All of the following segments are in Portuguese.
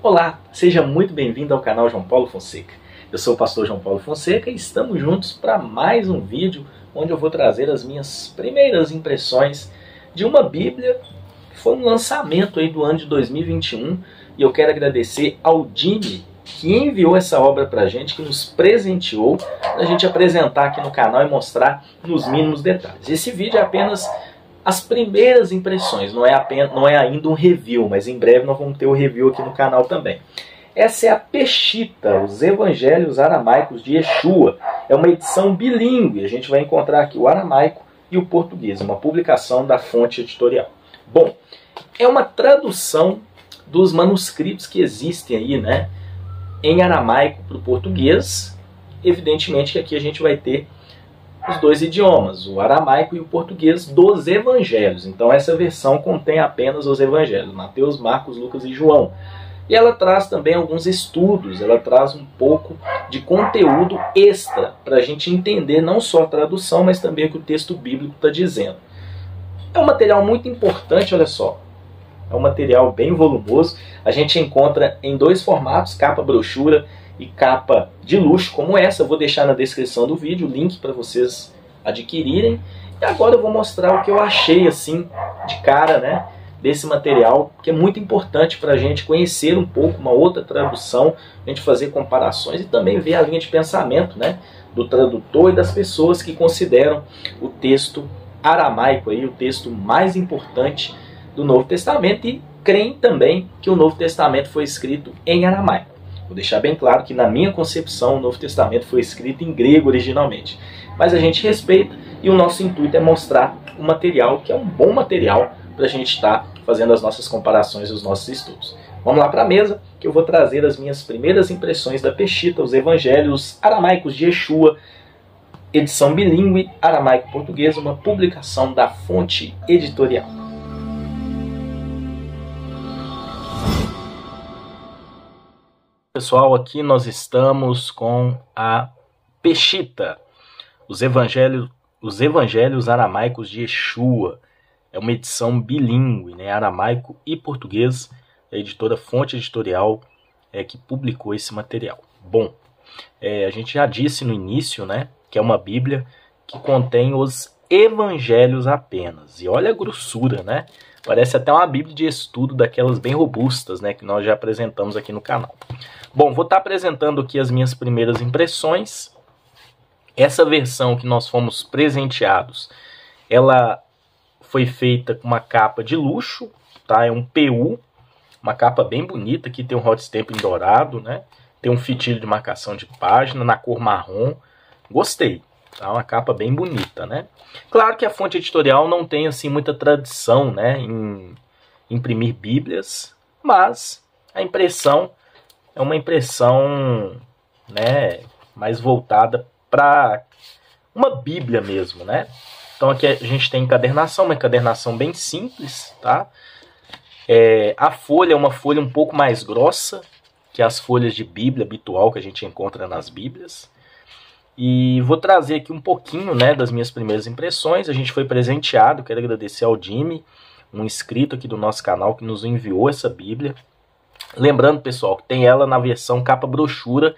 Olá, seja muito bem-vindo ao canal João Paulo Fonseca. Eu sou o pastor João Paulo Fonseca e estamos juntos para mais um vídeo onde eu vou trazer as minhas primeiras impressões de uma Bíblia que foi um lançamento aí do ano de 2021 e eu quero agradecer ao Jimmy que enviou essa obra para a gente, que nos presenteou para a gente apresentar aqui no canal e mostrar nos mínimos detalhes. Esse vídeo é apenas as primeiras impressões, não é ainda um review, mas em breve nós vamos ter o review aqui no canal também. Essa é a Peshitta, os Evangelhos Aramaicos de Yeshua. É uma edição bilíngue, a gente vai encontrar aqui o aramaico e o português, uma publicação da Fonte Editorial. Bom, é uma tradução dos manuscritos que existem aí, né, em aramaico para o português. Evidentemente que aqui a gente vai ter os dois idiomas, o aramaico e o português dos evangelhos. Então essa versão contém apenas os evangelhos, Mateus, Marcos, Lucas e João. E ela traz também alguns estudos, ela traz um pouco de conteúdo extra para a gente entender não só a tradução, mas também o que o texto bíblico está dizendo. É um material muito importante, olha só. É um material bem volumoso. A gente encontra em dois formatos, capa brochura e capa de luxo como essa. Eu vou deixar na descrição do vídeo o link para vocês adquirirem. E agora eu vou mostrar o que eu achei assim de cara, né, desse material, que é muito importante para a gente conhecer um pouco uma outra tradução, a gente fazer comparações e também ver a linha de pensamento, né, do tradutor e das pessoas que consideram o texto aramaico aí, o texto mais importante do Novo Testamento e creem também que o Novo Testamento foi escrito em aramaico. Vou deixar bem claro que na minha concepção o Novo Testamento foi escrito em grego originalmente. Mas a gente respeita e o nosso intuito é mostrar um material que é um bom material para a gente estar fazendo as nossas comparações e os nossos estudos. Vamos lá para a mesa que eu vou trazer as minhas primeiras impressões da Peshitta, os Evangelhos Aramaicos de Yeshua, edição bilíngue, aramaico-português, uma publicação da Fonte Editorial. Pessoal, aqui nós estamos com a Peshitta, os Evangelhos Aramaicos de Yeshua. É uma edição bilíngue, né, aramaico e português. A editora Fonte Editorial que publicou esse material. Bom, a gente já disse no início, né, que é uma Bíblia que contém os Evangelhos apenas. E olha a grossura, né? Parece até uma Bíblia de estudo daquelas bem robustas, né, que nós já apresentamos aqui no canal. Bom, vou estar apresentando aqui as minhas primeiras impressões. Essa versão que nós fomos presenteados, ela foi feita com uma capa de luxo, tá? É um PU, uma capa bem bonita, aqui tem um hot stamp em dourado, né? Tem um fitilho de marcação de página na cor marrom. Gostei, tá? Uma capa bem bonita, né? Claro que a Fonte Editorial não tem assim muita tradição, né, em imprimir bíblias, mas a impressão é uma impressão, né, mais voltada para uma Bíblia mesmo, né? Então aqui a gente tem encadernação, uma encadernação bem simples, tá? A folha é uma folha um pouco mais grossa que as folhas de Bíblia habitual que a gente encontra nas Bíblias. E vou trazer aqui um pouquinho, né, das minhas primeiras impressões. A gente foi presenteado, quero agradecer ao Jimmy, um inscrito aqui do nosso canal que nos enviou essa Bíblia. Lembrando, pessoal, que tem ela na versão capa brochura,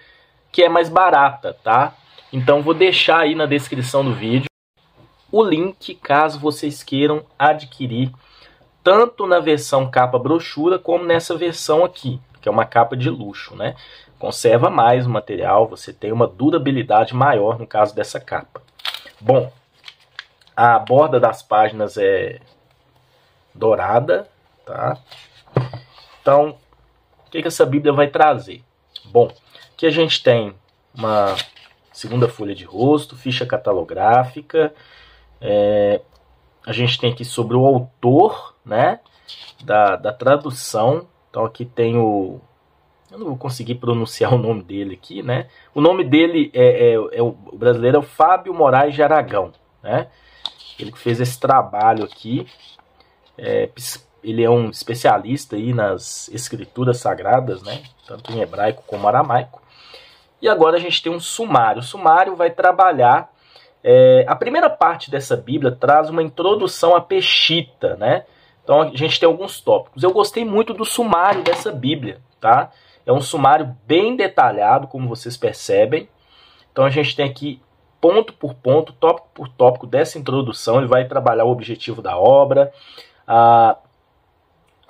que é mais barata, tá? Então vou deixar aí na descrição do vídeo o link, caso vocês queiram adquirir, tanto na versão capa brochura, como nessa versão aqui, que é uma capa de luxo, né? Conserva mais o material, você tem uma durabilidade maior no caso dessa capa. Bom, a borda das páginas é dourada, tá? Então, o que essa Bíblia vai trazer? Bom, aqui a gente tem uma segunda folha de rosto, ficha catalográfica. A gente tem aqui sobre o autor, né, da tradução. Então aqui tem o... Eu não vou conseguir pronunciar o nome dele aqui, né? O nome dele o brasileiro é o Fábio Moraes de Aragão, né? Ele que fez esse trabalho aqui. Ele é um especialista aí nas escrituras sagradas, né? Tanto em hebraico como aramaico. E agora a gente tem um sumário. O sumário vai trabalhar... a primeira parte dessa Bíblia traz uma introdução à Peshitta, né? Então a gente tem alguns tópicos. Eu gostei muito do sumário dessa Bíblia, tá? É um sumário bem detalhado, como vocês percebem. Então a gente tem aqui ponto por ponto, tópico por tópico dessa introdução. Ele vai trabalhar o objetivo da obra, a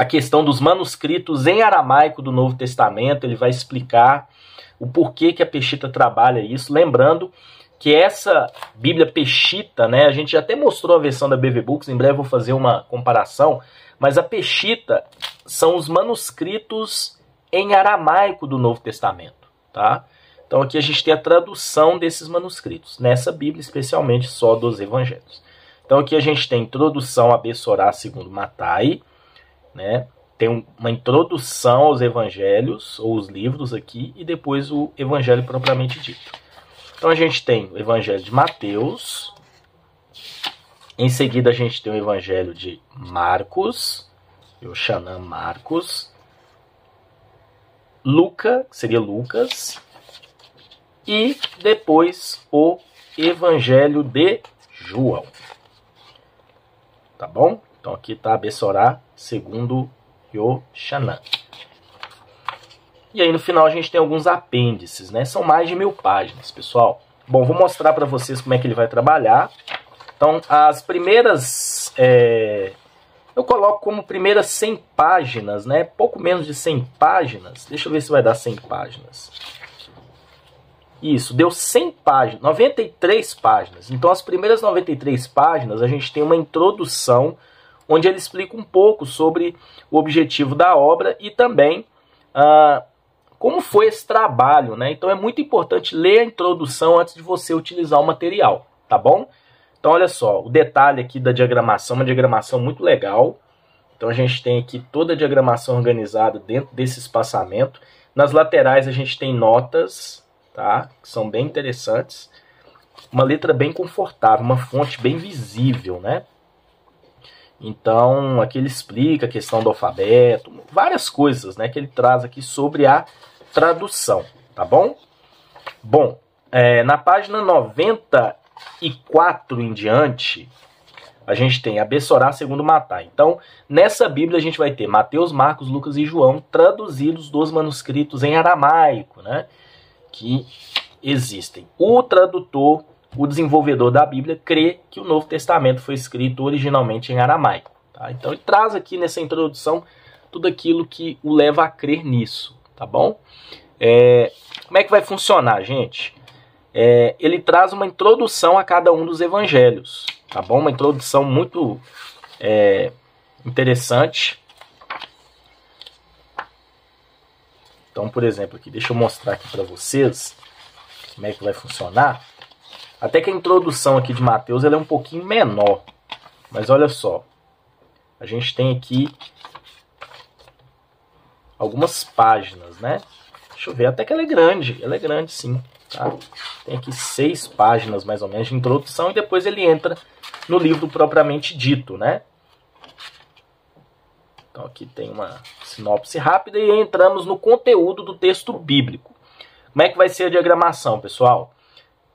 questão dos manuscritos em aramaico do Novo Testamento. Ele vai explicar o porquê que a Peshita trabalha isso. Lembrando que essa Bíblia Peshita, né, a gente já até mostrou a versão da BV Books, em breve eu vou fazer uma comparação, mas a Peshita são os manuscritos em aramaico do Novo Testamento, tá? Então aqui a gente tem a tradução desses manuscritos, nessa Bíblia especialmente só dos Evangelhos. Então aqui a gente tem introdução a Bessorá segundo Matai, né? Tem uma introdução aos Evangelhos, ou os livros aqui, e depois o Evangelho propriamente dito. Então a gente tem o Evangelho de Mateus, em seguida a gente tem o Evangelho de Marcos, Yochanan Marcos, Lucas, que seria Lucas, e depois o Evangelho de João. Tá bom? Então aqui está a Bessorá segundo Yochanan. E aí no final a gente tem alguns apêndices, né? São mais de 1000 páginas, pessoal. Bom, vou mostrar para vocês como é que ele vai trabalhar. Então, as primeiras... eu coloco como primeiras 100 páginas, né? Pouco menos de 100 páginas. Deixa eu ver se vai dar 100 páginas. Isso, deu 100 páginas, 93 páginas. Então, as primeiras 93 páginas, a gente tem uma introdução, onde ele explica um pouco sobre o objetivo da obra e também... como foi esse trabalho, né? Então é muito importante ler a introdução antes de você utilizar o material, tá bom? Então olha só, o detalhe aqui da diagramação, uma diagramação muito legal. Então a gente tem aqui toda a diagramação organizada dentro desse espaçamento. Nas laterais a gente tem notas, tá? Que são bem interessantes. Uma letra bem confortável, uma fonte bem visível, né? Então aqui ele explica a questão do alfabeto, várias coisas, né, que ele traz aqui sobre a tradução, tá bom? Bom, na página 94 em diante, a gente tem a Bessorá segundo Matai. Então, nessa Bíblia a gente vai ter Mateus, Marcos, Lucas e João traduzidos dos manuscritos em aramaico, né, que existem. O tradutor, o desenvolvedor da Bíblia, crê que o Novo Testamento foi escrito originalmente em aramaico, tá? Então ele traz aqui nessa introdução tudo aquilo que o leva a crer nisso, tá bom? Como é que vai funcionar, gente? Ele traz uma introdução a cada um dos evangelhos, tá bom? Uma introdução muito interessante. Então, por exemplo, aqui, deixa eu mostrar aqui para vocês como é que vai funcionar. Até que a introdução aqui de Mateus ela é um pouquinho menor. Mas olha só. A gente tem aqui algumas páginas, né? Deixa eu ver, até que ela é grande. Ela é grande, sim. Tá? Tem aqui 6 páginas, mais ou menos, de introdução. E depois ele entra no livro propriamente dito, né? Então aqui tem uma sinopse rápida e entramos no conteúdo do texto bíblico. Como é que vai ser a diagramação, pessoal?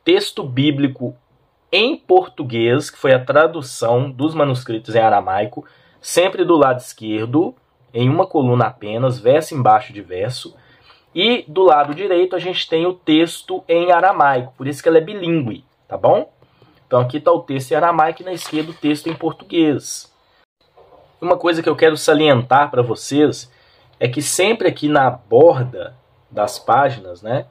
Texto bíblico em português, que foi a tradução dos manuscritos em aramaico, sempre do lado esquerdo, em uma coluna apenas, verso embaixo de verso. E do lado direito a gente tem o texto em aramaico, por isso que ela é bilíngue, tá bom? Então aqui está o texto em aramaico e na esquerda o texto em português. Uma coisa que eu quero salientar para vocês é que sempre aqui na borda das páginas, né,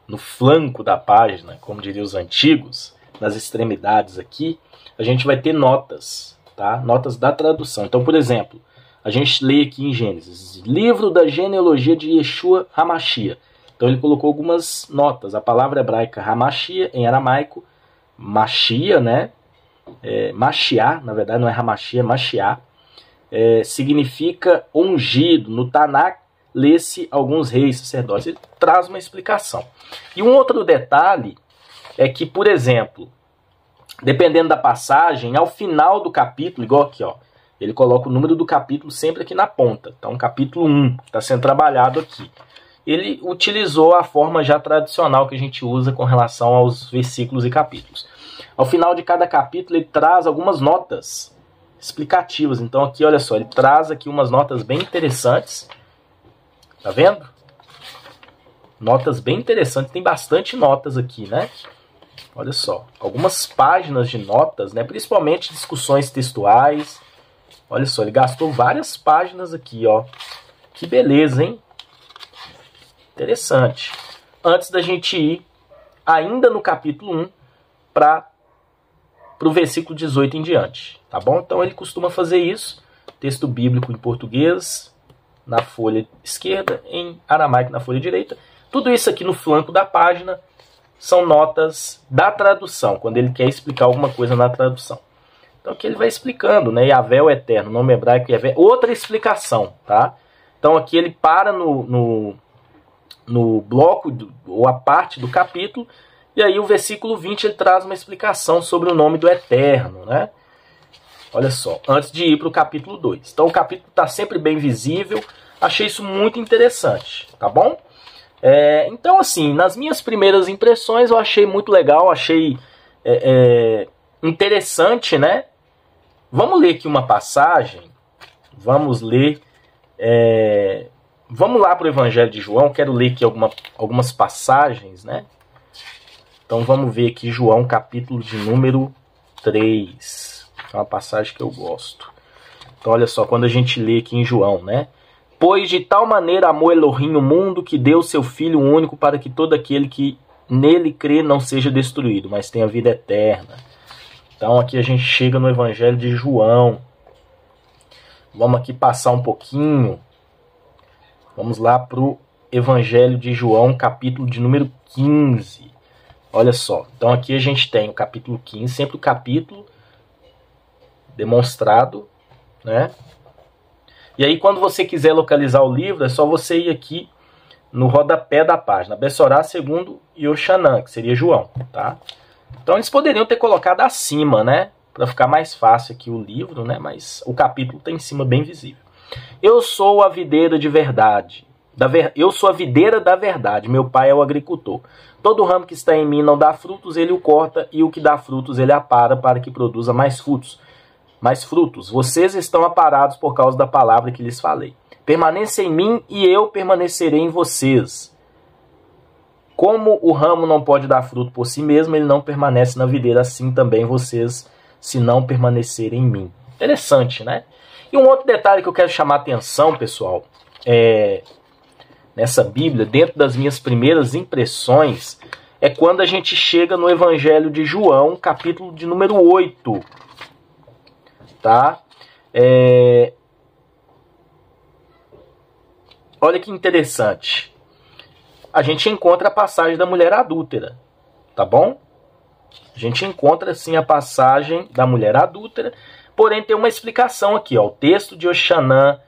no flanco da página, como diriam os antigos, nas extremidades aqui, a gente vai ter notas, tá? Notas da tradução. Então, por exemplo, a gente lê aqui em Gênesis, livro da genealogia de Yeshua HaMashiach. Então ele colocou algumas notas. A palavra hebraica HaMashiach, em aramaico, Mashiach, né? Mashiach, na verdade não é HaMashiach, é Mashiach. Significa ungido. No Tanakh, lê-se alguns reis, sacerdotes. Ele traz uma explicação. E um outro detalhe é que, por exemplo, dependendo da passagem, ao final do capítulo, igual aqui, ó, ele coloca o número do capítulo sempre aqui na ponta. Então, capítulo 1, que está sendo trabalhado aqui. Ele utilizou a forma já tradicional que a gente usa com relação aos versículos e capítulos. Ao final de cada capítulo, ele traz algumas notas explicativas. Então, aqui, olha só, ele traz aqui umas notas bem interessantes Tá vendo? Notas bem interessantes, tem bastante notas aqui, né? Olha só, algumas páginas de notas, né? Principalmente discussões textuais. Olha só, ele gastou várias páginas aqui, ó. Que beleza, hein? Interessante. Antes da gente ir, ainda no capítulo 1, para o versículo 18 em diante, tá bom? Então ele costuma fazer isso, texto bíblico em português, na folha esquerda, em aramaico na folha direita. Tudo isso aqui no flanco da página são notas da tradução, quando ele quer explicar alguma coisa na tradução. Então aqui ele vai explicando, né? Yahvé é o eterno, nome hebraico Yahvé, outra explicação, tá? Então aqui ele para no bloco, ou a parte do capítulo, e aí o versículo 20 ele traz uma explicação sobre o nome do eterno, né? Olha só, antes de ir para o capítulo 2. Então o capítulo está sempre bem visível, achei isso muito interessante, tá bom? Então, assim, nas minhas primeiras impressões eu achei muito legal, achei interessante, né? Vamos ler aqui uma passagem, vamos ler, vamos lá para o Evangelho de João, quero ler aqui algumas passagens, né? Então vamos ver aqui João, capítulo de número 3, é uma passagem que eu gosto. Então olha só, quando a gente lê aqui em João, né? Pois de tal maneira amou Elohim o mundo que deu seu Filho único para que todo aquele que nele crê não seja destruído, mas tenha vida eterna. Então aqui a gente chega no Evangelho de João. Vamos aqui passar um pouquinho. Vamos lá para o Evangelho de João, capítulo de número 15. Olha só, então aqui a gente tem o capítulo 15, sempre o capítulo demonstrado, né? E aí, quando você quiser localizar o livro, é só você ir aqui no rodapé da página. Bessorá segundo Yoshanan, que seria João, tá? Então, eles poderiam ter colocado acima, né? Para ficar mais fácil aqui o livro, né? Mas o capítulo está em cima, bem visível. Eu sou a videira de verdade. Eu sou a videira da verdade. Meu pai é o agricultor. Todo ramo que está em mim não dá frutos, ele o corta. E o que dá frutos, ele apara para que produza mais frutos. Vocês estão aparados por causa da palavra que lhes falei. Permaneça em mim e eu permanecerei em vocês. Como o ramo não pode dar fruto por si mesmo, ele não permanece na videira, assim também vocês, se não permanecerem em mim. Interessante, né? E um outro detalhe que eu quero chamar a atenção, pessoal, nessa Bíblia, dentro das minhas primeiras impressões, é quando a gente chega no Evangelho de João, capítulo de número 8. Tá? Olha que interessante. A gente encontra a passagem da mulher adúltera, tá bom? A gente encontra sim a passagem da mulher adúltera, porém tem uma explicação aqui, ó. O texto de Yoshanan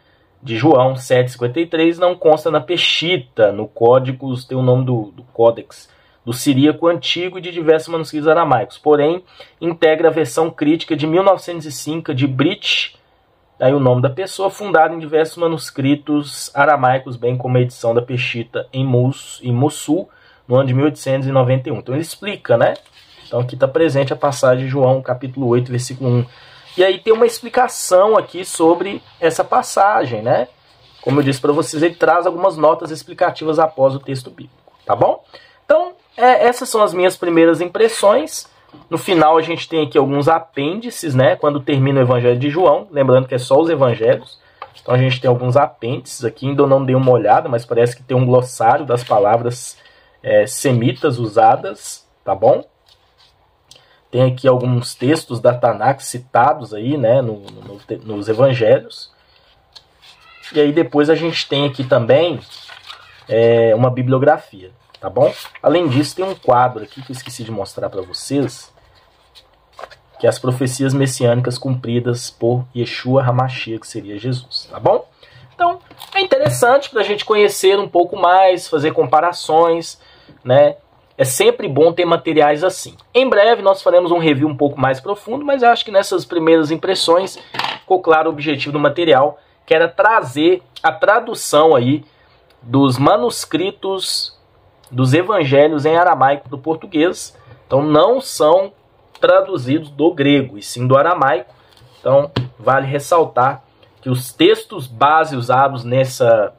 de João 7,53 não consta na Peshita, no código, tem o nome do códex do siríaco antigo e de diversos manuscritos aramaicos. Porém, integra a versão crítica de 1905 de Brit, aí o nome da pessoa, fundada em diversos manuscritos aramaicos, bem como a edição da Peshita em Mossul, no ano de 1891. Então ele explica, né? Então aqui está presente a passagem de João, capítulo 8, versículo 1. E aí tem uma explicação aqui sobre essa passagem, né? Como eu disse para vocês, ele traz algumas notas explicativas após o texto bíblico, tá bom? Então, essas são as minhas primeiras impressões. No final a gente tem aqui alguns apêndices, né? Quando termina o Evangelho de João, lembrando que é só os evangelhos. Então a gente tem alguns apêndices aqui, ainda eu não dei uma olhada, mas parece que tem um glossário das palavras semitas usadas, tá bom? Tem aqui alguns textos da Tanakh citados aí, né? Nos evangelhos. E aí depois a gente tem aqui também uma bibliografia. Tá bom? Além disso, tem um quadro aqui que eu esqueci de mostrar para vocês, que é as profecias messiânicas cumpridas por Yeshua HaMashiach, que seria Jesus, tá bom? Então, é interessante para a gente conhecer um pouco mais, fazer comparações, né? É sempre bom ter materiais assim. Em breve nós faremos um review um pouco mais profundo, mas eu acho que nessas primeiras impressões ficou claro o objetivo do material, que era trazer a tradução aí dos manuscritos dos evangelhos em aramaico do português. Então não são traduzidos do grego, e sim do aramaico. Então vale ressaltar que os textos base usados nessa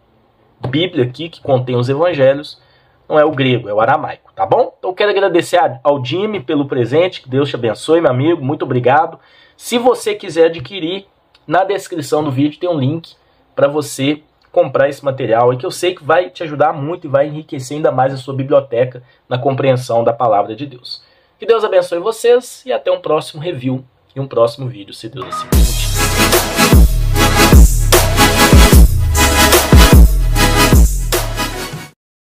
Bíblia aqui, que contém os evangelhos, não é o grego, é o aramaico, tá bom? Então eu quero agradecer ao Jimmy pelo presente, que Deus te abençoe, meu amigo, muito obrigado. Se você quiser adquirir, na descrição do vídeo tem um link para você comprar esse material aí, que eu sei que vai te ajudar muito e vai enriquecer ainda mais a sua biblioteca na compreensão da palavra de Deus. Que Deus abençoe vocês e até um próximo review e um próximo vídeo, se Deus assim permitir.